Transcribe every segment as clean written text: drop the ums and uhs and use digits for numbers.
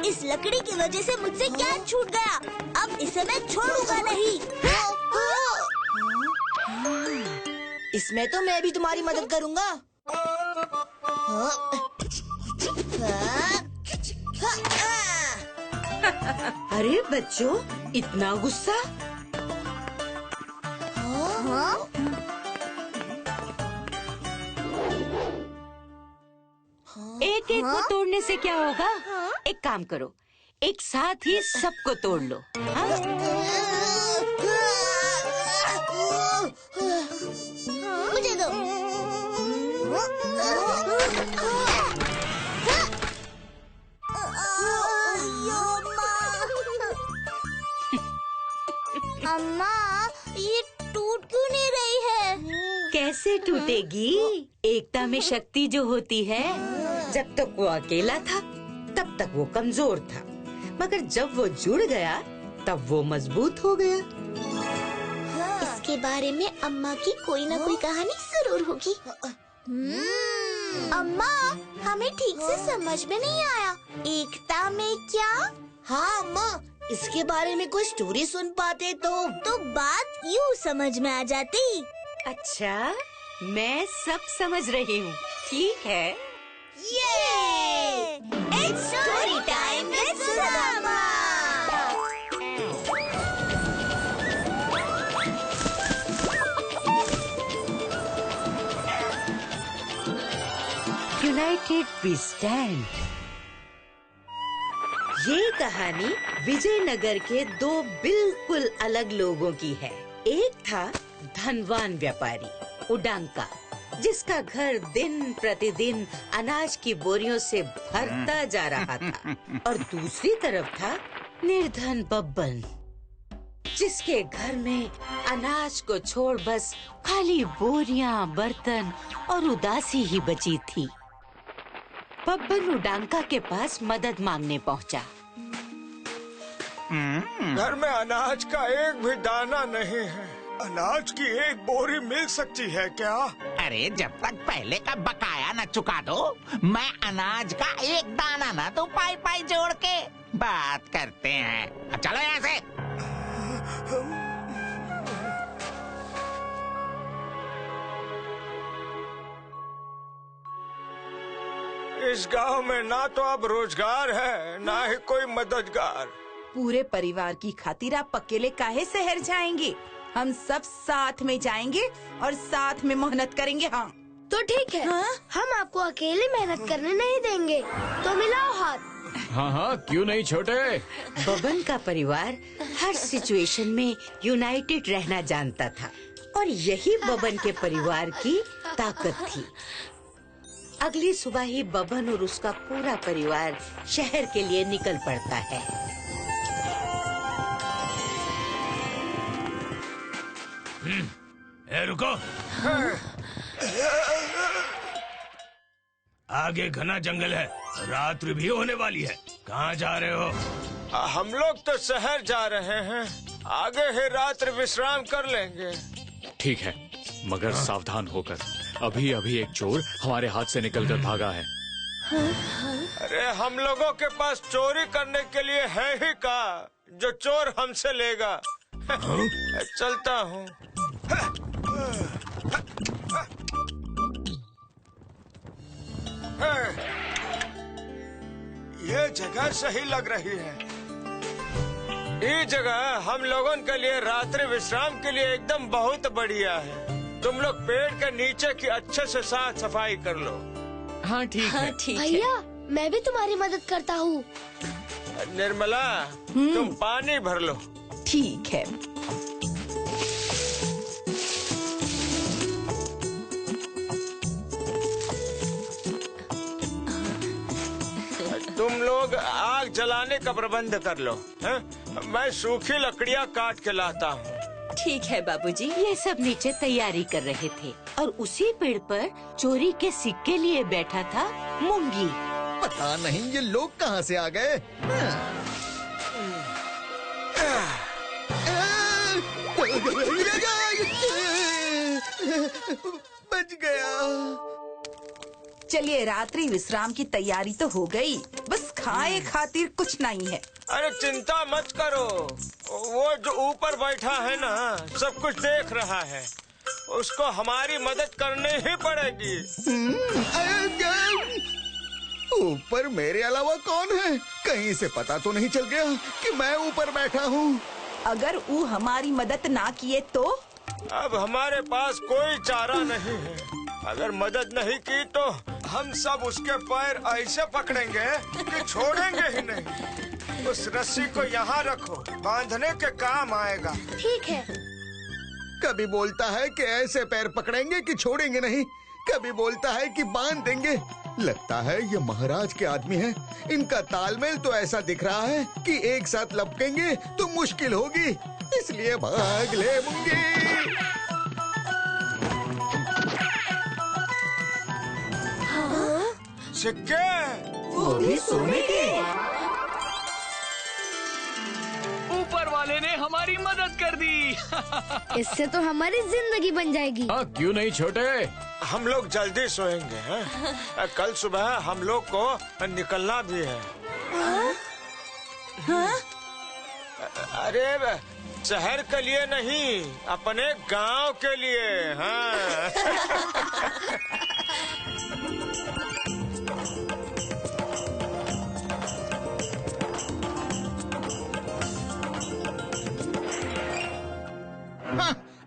इस लकड़ी की वजह से मुझसे क्या छूट गया। अब इसे मैं छोड़ूंगा नहीं। इसमें तो मैं भी तुम्हारी मदद करूंगा। अरे बच्चों, इतना गुस्सा? एक एक को तोड़ने से क्या होगा? एक काम करो, एक साथ ही सबको तोड़ लो। हाँ? मुझे दो। अम्मा, ये टूट क्यों नहीं रही है? कैसे टूटेगी? एकता में शक्ति जो होती है, जब तक वो अकेला था तब तक वो कमजोर था, मगर जब वो जुड़ गया तब वो मजबूत हो गया। इसके बारे में अम्मा की कोई न कोई कहानी जरूर होगी। अम्मा, हमें ठीक से समझ में नहीं आया, एकता में क्या? हाँ अम्मा, इसके बारे में कोई स्टोरी सुन पाते तो बात यूँ समझ में आ जाती। अच्छा, मैं सब समझ रही हूँ। ठीक है। ये it's story time with Sudama. United we stand. ये कहानी विजयनगर के दो बिल्कुल अलग लोगों की है। एक था धनवान व्यापारी उडांका, जिसका घर दिन प्रतिदिन अनाज की बोरियों से भरता जा रहा था, और दूसरी तरफ था निर्धन बब्बन, जिसके घर में अनाज को छोड़ बस खाली बोरियां, बर्तन और उदासी ही बची थी। बब्बन उडांका के पास मदद मांगने पहुंचा। घर में अनाज का एक भी दाना नहीं है। अनाज की एक बोरी मिल सकती है क्या? अरे जब तक पहले का बकाया न चुका दो, मैं अनाज का एक दाना न तो पाई पाई जोड़ के बात करते हैं। अब चलो यहाँ से। इस गांव में ना तो अब रोजगार है, ना ही कोई मददगार। पूरे परिवार की खातिर आप अकेले काहे शहर जाएंगे? हम सब साथ में जाएंगे और साथ में मेहनत करेंगे। हाँ तो ठीक है। हम आपको अकेले मेहनत करने नहीं देंगे, तो मिलाओ हाथ। हाँ हाँ, क्यों नहीं छोटे। बब्बन का परिवार हर सिचुएशन में यूनाइटेड रहना जानता था, और यही बब्बन के परिवार की ताकत थी। अगली सुबह ही बब्बन और उसका पूरा परिवार शहर के लिए निकल पड़ता है। रुको। आगे घना जंगल है, रात्रि भी होने वाली है। कहाँ जा रहे हो? हम लोग तो शहर जा रहे हैं, आगे ही रात्रि विश्राम कर लेंगे। ठीक है, मगर सावधान होकर। अभी अभी एक चोर हमारे हाथ से निकलकर भागा है। अरे हम लोगों के पास चोरी करने के लिए है ही का, जो चोर हमसे लेगा। चलता हूँ। ये जगह सही लग रही है। ये जगह हम लोगों के लिए रात्रि विश्राम के लिए एकदम बहुत बढ़िया है। तुम लोग पेड़ के नीचे की अच्छे से साफ सफाई कर लो। हाँ ठीक है। भैया, मैं भी तुम्हारी मदद करता हूँ। निर्मला, तुम पानी भर लो। ठीक है। तुम लोग आग जलाने का प्रबंध कर लो, हैं? मैं सूखी लकड़ियाँ काट के लाता हूँ। ठीक है बाबूजी। ये सब नीचे तैयारी कर रहे थे, और उसी पेड़ पर चोरी के सिक्के लिए बैठा था मुंगी। पता नहीं ये लोग कहाँ से आ गए। बच गया। चलिए, रात्रि विश्राम की तैयारी तो हो गई, बस खाए खातिर कुछ नहीं है। अरे चिंता मत करो, वो जो ऊपर बैठा है ना सब कुछ देख रहा है, उसको हमारी मदद करनी ही पड़ेगी। ऊपर मेरे अलावा कौन है? कहीं से पता तो नहीं चल गया कि मैं ऊपर बैठा हूँ? अगर वो हमारी मदद ना किए तो? अब हमारे पास कोई चारा नहीं है। अगर मदद नहीं की तो हम सब उसके पैर ऐसे पकड़ेंगे कि छोड़ेंगे ही नहीं। उस रस्सी को यहाँ रखो, बांधने के काम आएगा। ठीक है। कभी बोलता है कि ऐसे पैर पकड़ेंगे कि छोड़ेंगे नहीं, कभी बोलता है कि बांध देंगे। लगता है ये महाराज के आदमी हैं। इनका तालमेल तो ऐसा दिख रहा है कि एक साथ लपकेंगे तो मुश्किल होगी, इसलिए भाग ले मुंगी। सिक्के, वो भी सोने के। ऊपर वाले ने हमारी मदद कर दी। इससे तो हमारी जिंदगी बन जाएगी। हाँ, क्यों नहीं छोटे? हम लोग जल्दी सोएंगे हैं? कल सुबह हम लोग को निकलना भी है। अरे शहर के लिए नहीं, अपने गांव के लिए। हाँ।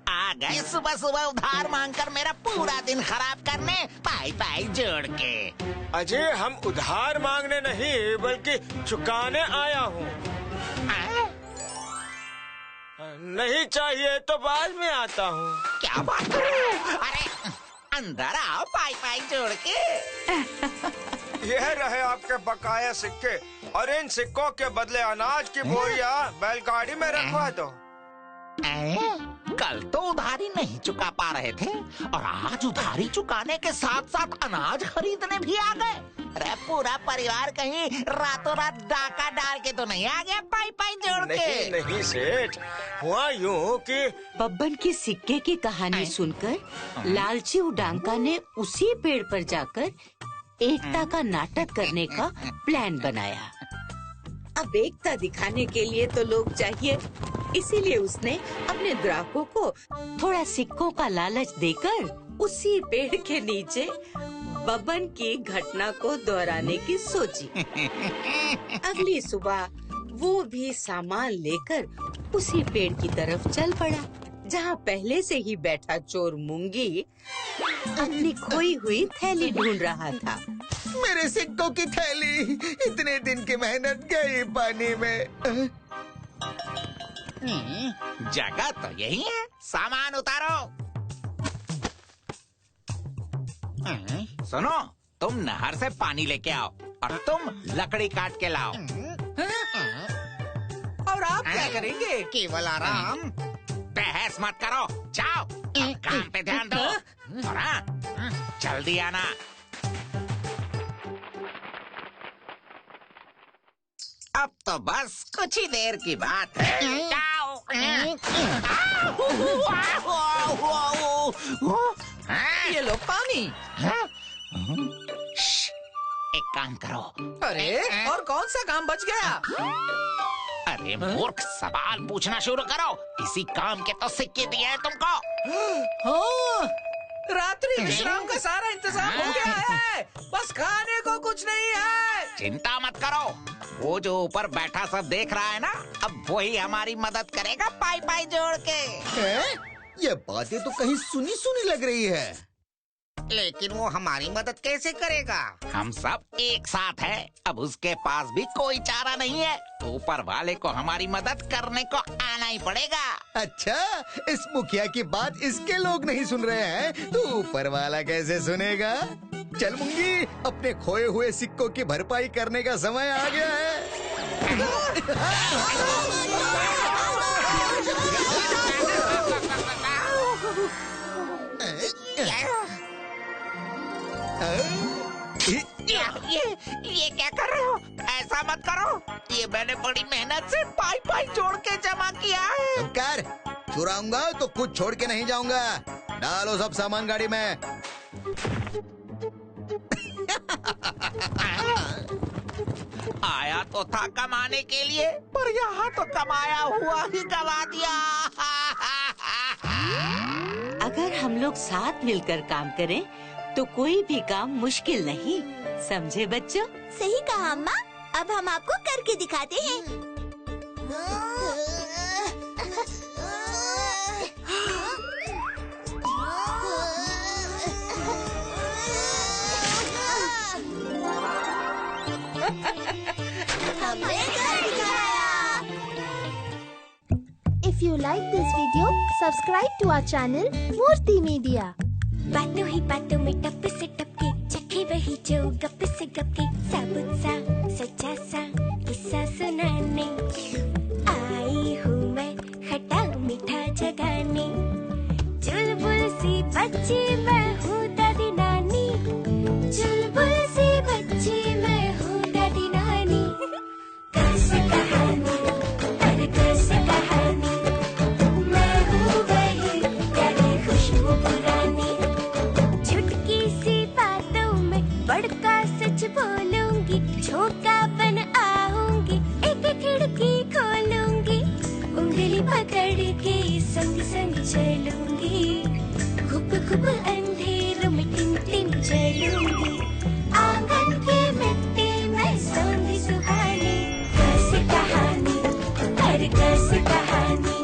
आ गए सुबह सुबह उधार मांगकर मेरा पूरा दिन खराब करने, पाई पाई जोड़ के। अजय, हम उधार मांगने नहीं बल्कि चुकाने आया हूँ। नहीं चाहिए तो बाद में आता हूँ। क्या बात कर रहे हो? अरे अंदर आओ, पाई पाई जोड़ के। यह रहे आपके बकाया सिक्के, और इन सिक्कों के बदले अनाज की बोरियां बैलगाड़ी में रखवा दो। कल तो उधारी नहीं चुका पा रहे थे और आज उधारी चुकाने के साथ साथ अनाज खरीदने भी आ गए। अरे पूरा परिवार कहीं रातों रात डाका डाल के तो नहीं आ गया पाई पाई जोड़ के? नहीं नहीं सेठ, हुआ यूं कि बब्बन की सिक्के की कहानी सुनकर लालची उडांका ने उसी पेड़ पर जाकर एकता का नाटक करने का प्लान बनाया। अब एकता दिखाने के लिए तो लोग चाहिए, इसीलिए उसने अपने ग्राहकों को थोड़ा सिक्कों का लालच देकर उसी पेड़ के नीचे बब्बन की घटना को दोहराने की सोची। अगली सुबह वो भी सामान लेकर उसी पेड़ की तरफ चल पड़ा, जहाँ पहले से ही बैठा चोर मूंगी अपनी खोई हुई थैली ढूंढ रहा था। मेरे सिक्कों की थैली, इतने दिन की मेहनत गई पानी में। जगह तो यही है, सामान उतारो। सुनो, तुम नहर से पानी लेके आओ और तुम लकड़ी काट के लाओ। और आप क्या करेंगे? केवल आराम। बहस मत करो, जाओ अब काम पे ध्यान दो। और हाँ, जल्दी आना। अब तो बस कुछ ही देर की बात है। जाओ। ये लो पानी। एक काम करो। अरे और कौन सा काम बच गया? अरे मूर्ख, सवाल पूछना शुरू करो। इसी काम के तो सिक्के दिए हैं तुमको। हाँ, रात्रि विश्राम का सारा इंतजाम हो गया है, बस खाने को कुछ नहीं है। चिंता मत करो, वो जो ऊपर बैठा सब देख रहा है ना, अब वही हमारी मदद करेगा पाई पाई जोड़ के। ये बातें तो कहीं सुनी सुनी लग रही है। लेकिन वो हमारी मदद कैसे करेगा? हम सब एक साथ हैं, अब उसके पास भी कोई चारा नहीं है। ऊपर वाले को हमारी मदद करने को आना ही पड़ेगा। अच्छा, इस मुखिया की बात इसके लोग नहीं सुन रहे हैं तो ऊपर वाला कैसे सुनेगा? चल मुंगी, अपने खोए हुए सिक्कों की भरपाई करने का समय आ गया है। ये क्या कर रहे हो? ऐसा मत करो, ये मैंने बड़ी मेहनत से पाई पाई जोड़ के जमा किया है। चुप कर, चुराऊंगा तो कुछ छोड़ के नहीं जाऊंगा। डालो सब सामान गाड़ी में। तो था कमाने के लिए, पर यहाँ तो कमाया हुआ ही गवा दिया। अगर हम लोग साथ मिलकर काम करें तो कोई भी काम मुश्किल नहीं, समझे बच्चों? सही कहा अम्मा। अब हम आपको करके दिखाते हैं। हमने कर दिखाया। If you like this video, subscribe to our channel Murthy Media. बातों ही बातों में टप से टपके, चखे वही जो गप से गपके, साबुत सा सच्चा सा किस्सा सुनाने आई हूँ मैं खट्टा मीठा जगाने। चुलबुल सी बच्ची मैं हूँ दादी नानी, चुलबुल सी बच्ची मैं हूँ दादी नानी। कैसे कहानी अरे कैसे कहानी, मैं हूँ वही प्यारी खुशबू पुरानी। चुटकी सी बातों में बड़का सच बोलूंगी, झोंका बन आऊंगी, एक खिड़की खोलूंगी, उंगली पकड़ के संग संग चलूंगी, खूब खूब अंधेरों में टिम टिम जलूंगी, आंगन की मिट्टी में सोंधी सुहानी। कैसे कहानी अरे कैसे कहानी,